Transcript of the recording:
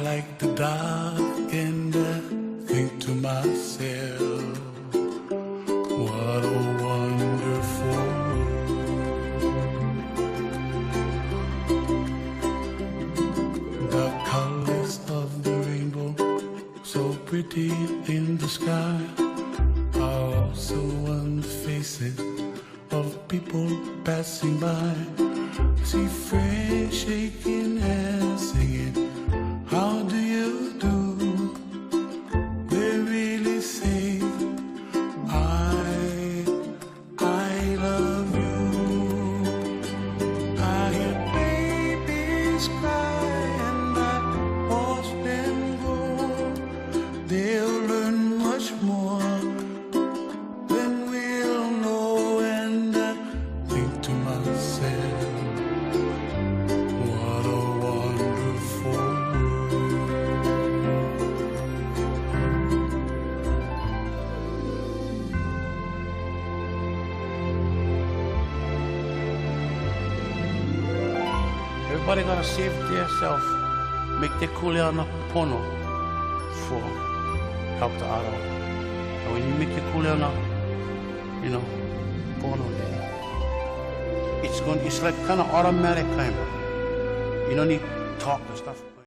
like the dark and I think to myself, what a wonderful world. The colors of the rainbow, so pretty in the sky, are also on the faces of people passing by. See friends shaking hands, singing, how do you do? They really say, I love you. I hear babies cry and I watch them grow. They'll learn much more than we'll know, and I think to myself, what a wonderful world. Everybody gotta save themselves, make the kuleana pono for help the other. And when you make the kuleana, pono there, it's like kind of automatic kind of. You don't need talk and stuff.